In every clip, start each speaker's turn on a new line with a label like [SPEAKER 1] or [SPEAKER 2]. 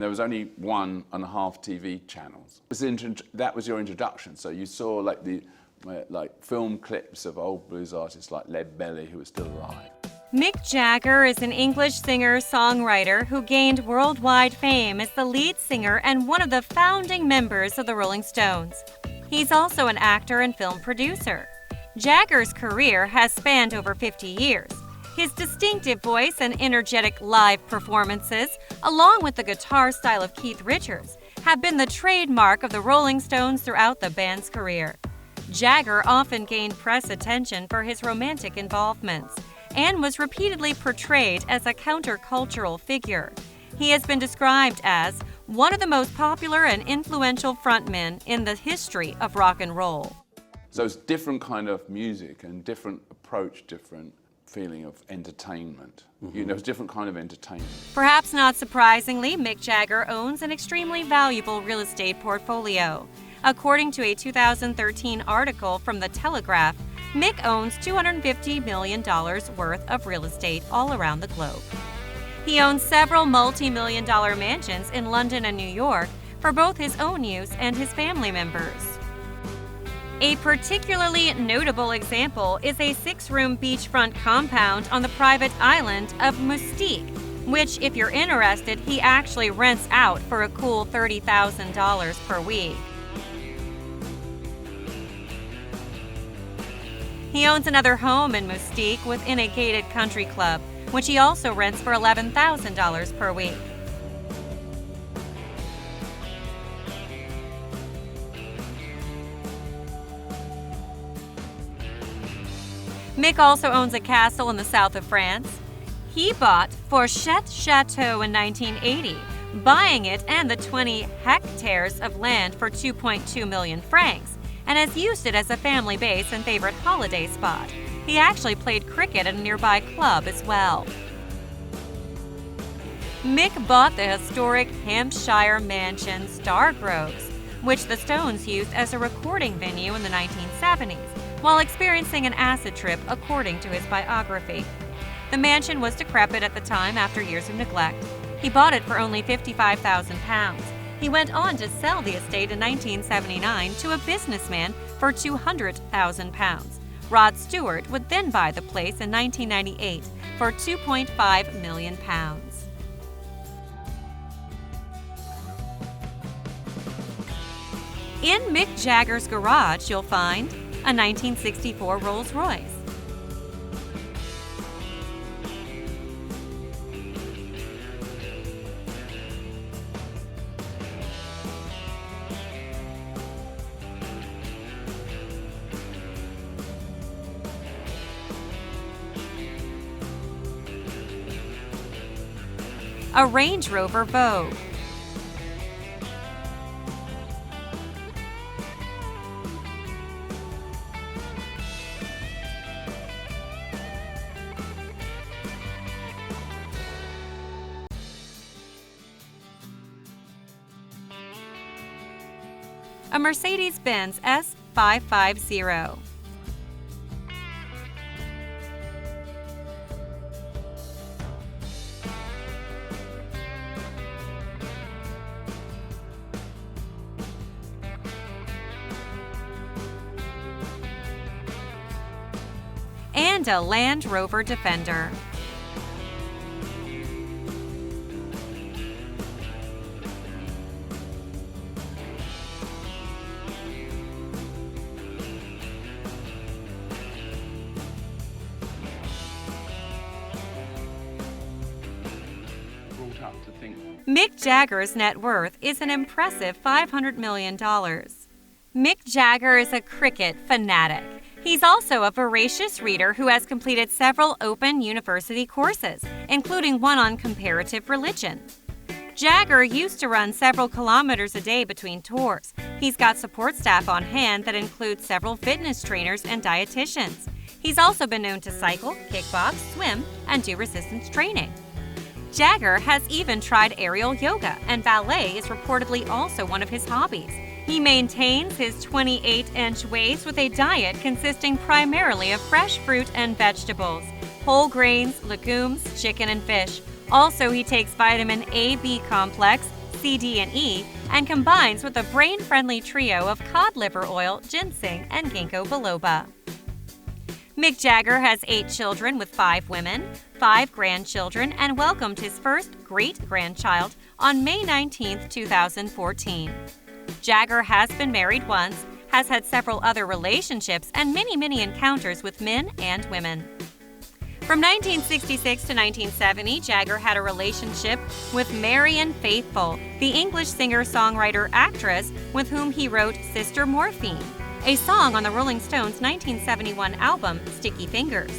[SPEAKER 1] There was only 1.5 TV channels. That was your introduction, so you saw like film clips of old blues artists like Lead Belly, who was still alive.
[SPEAKER 2] Mick Jagger is an English singer-songwriter who gained worldwide fame as the lead singer and one of the founding members of the Rolling Stones. He's also an actor and film producer. Jagger's career has spanned over 50 years. His distinctive voice and energetic live performances, along with the guitar style of Keith Richards, have been the trademark of the Rolling Stones throughout the band's career. Jagger often gained press attention for his romantic involvements and was repeatedly portrayed as a countercultural figure. He has been described as one of the most popular and influential frontmen in the history of rock and roll.
[SPEAKER 1] So it's different kind of music and different approach, different feeling of entertainment. You know, it's a different kind of entertainment.
[SPEAKER 2] Perhaps not surprisingly, Mick Jagger owns an extremely valuable real estate portfolio. According to a 2013 article from The Telegraph, Mick owns $250 million worth of real estate all around the globe. He owns several multi-million-dollar mansions in London and New York for both his own use and his family members. A particularly notable example is a 6-room beachfront compound on the private island of Mustique, which, if you're interested, he actually rents out for a cool $30,000 per week. He owns another home in Mustique within a gated country club, which he also rents for $11,000 per week. Mick also owns a castle in the south of France. He bought Fourchette Chateau in 1980, buying it and the 20 hectares of land for 2.2 million francs, and has used it as a family base and favorite holiday spot. He actually played cricket at a nearby club as well. Mick bought the historic Hampshire mansion Stargroves, which the Stones used as a recording venue in the 1970s, while experiencing an acid trip, according to his biography. The mansion was decrepit at the time after years of neglect. He bought it for only £55,000. He went on to sell the estate in 1979 to a businessman for £200,000. Rod Stewart would then buy the place in 1998 for £2.5 million. In Mick Jagger's garage, you'll find a 1964 Rolls-Royce, a Range Rover Vogue, a Mercedes-Benz S550, and a Land Rover Defender. Mick Jagger's net worth is an impressive $500 million. Mick Jagger is a cricket fanatic. He's also a voracious reader who has completed several open university courses, including one on comparative religion. Jagger used to run several kilometers a day between tours. He's got support staff on hand that includes several fitness trainers and dietitians. He's also been known to cycle, kickbox, swim, and do resistance training. Jagger has even tried aerial yoga, and ballet is reportedly also one of his hobbies. He maintains his 28-inch waist with a diet consisting primarily of fresh fruit and vegetables, whole grains, legumes, chicken, and fish. Also, he takes vitamin A-B complex, C, D, and E and combines with a brain-friendly trio of cod liver oil, ginseng, and ginkgo biloba. Mick Jagger has 8 children with 5 women, 5 grandchildren, and welcomed his first great-grandchild on May 19, 2014. Jagger has been married once, has had several other relationships, and many encounters with men and women. From 1966 to 1970, Jagger had a relationship with Marian Faithfull, the English singer-songwriter-actress with whom he wrote Sister Morphine, a song on the Rolling Stones' 1971 album Sticky Fingers.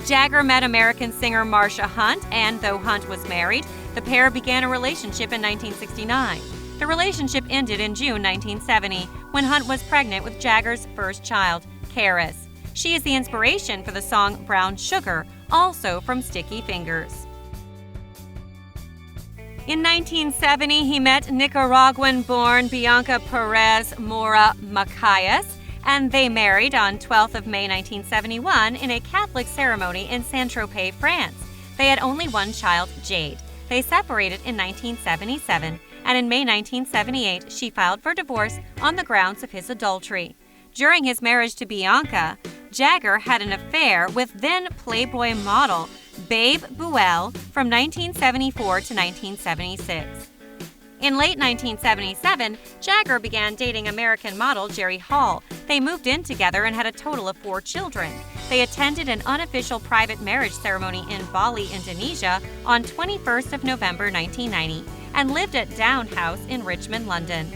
[SPEAKER 2] Jagger met American singer Marsha Hunt, and though Hunt was married, the pair began a relationship in 1969. The relationship ended in June 1970 when Hunt was pregnant with Jagger's first child, Karis. She is the inspiration for the song Brown Sugar, also from Sticky Fingers. In 1970, he met Nicaraguan-born Bianca Perez Mora Macayas, and they married on 12th of May 1971 in a Catholic ceremony in Saint-Tropez, France. They had only one child, Jade. They separated in 1977, and in May 1978, she filed for divorce on the grounds of his adultery. During his marriage to Bianca, Jagger had an affair with then Playboy model Babe Buell from 1974 to 1976. In late 1977, Jagger began dating American model Jerry Hall. They moved in together and had a total of 4 children. They attended an unofficial private marriage ceremony in Bali, Indonesia on 21st of November 1990 and lived at Down House in Richmond, London.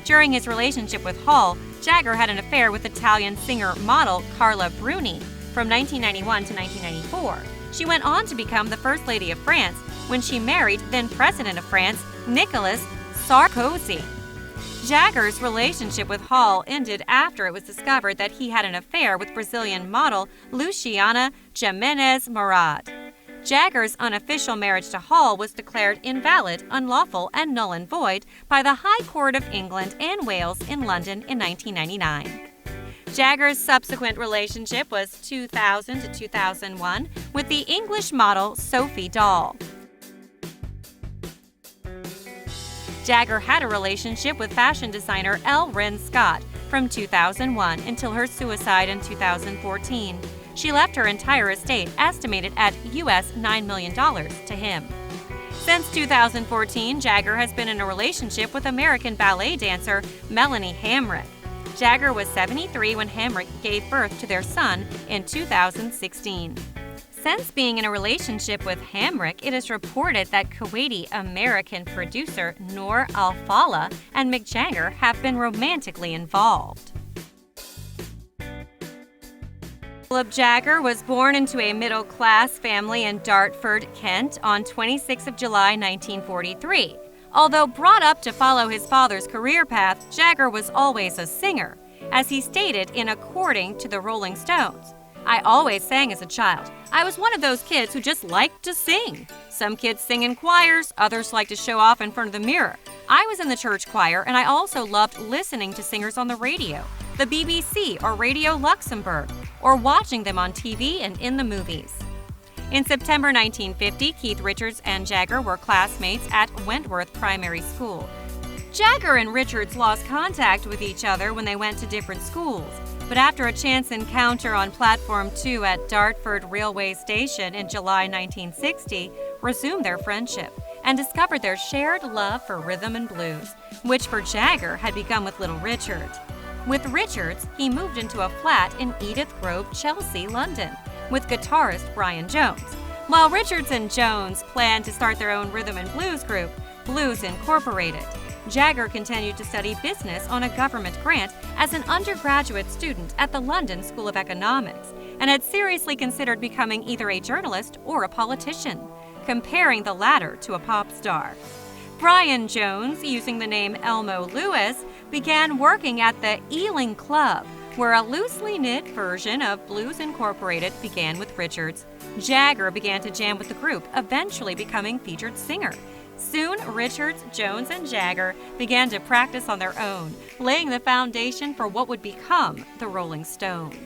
[SPEAKER 2] During his relationship with Hall, Jagger had an affair with Italian singer-model Carla Bruni from 1991 to 1994. She went on to become the First Lady of France when she married then-President of France, Nicolas Sarkozy. Jagger's relationship with Hall ended after it was discovered that he had an affair with Brazilian model Luciana Gimenez Murad. Jagger's unofficial marriage to Hall was declared invalid, unlawful, and null and void by the High Court of England and Wales in London in 1999. Jagger's subsequent relationship was 2000 to 2001 with the English model Sophie Dahl. Jagger had a relationship with fashion designer L. Ren Scott from 2001 until her suicide in 2014. She left her entire estate, estimated at US $9 million, to him. Since 2014, Jagger has been in a relationship with American ballet dancer Melanie Hamrick. Jagger was 73 when Hamrick gave birth to their son in 2016. Since being in a relationship with Hamrick, it is reported that Kuwaiti-American producer Noor Al-Fala and Mick Jagger have been romantically involved. Mick Jagger was born into a middle-class family in Dartford, Kent on 26 of July 1943. Although brought up to follow his father's career path, Jagger was always a singer. As he stated in According to the Rolling Stones, "I always sang as a child. I was one of those kids who just liked to sing. Some kids sing in choirs, others like to show off in front of the mirror. I was in the church choir, and I also loved listening to singers on the radio, the BBC or Radio Luxembourg, or watching them on TV and in the movies." In September 1950, Keith Richards and Jagger were classmates at Wentworth Primary School. Jagger and Richards lost contact with each other when they went to different schools, but after a chance encounter on Platform 2 at Dartford Railway Station in July 1960, resumed their friendship and discovered their shared love for rhythm and blues, which for Jagger had begun with Little Richard. With Richards, he moved into a flat in Edith Grove, Chelsea, London, with guitarist Brian Jones. While Richards and Jones planned to start their own rhythm and blues group, Blues Incorporated, Jagger continued to study business on a government grant as an undergraduate student at the London School of Economics and had seriously considered becoming either a journalist or a politician, comparing the latter to a pop star. Brian Jones, using the name Elmo Lewis, began working at the Ealing Club, where a loosely knit version of Blues Incorporated began with Richards. Jagger began to jam with the group, eventually becoming featured singer. Soon, Richards, Jones, and Jagger began to practice on their own, laying the foundation for what would become the Rolling Stones.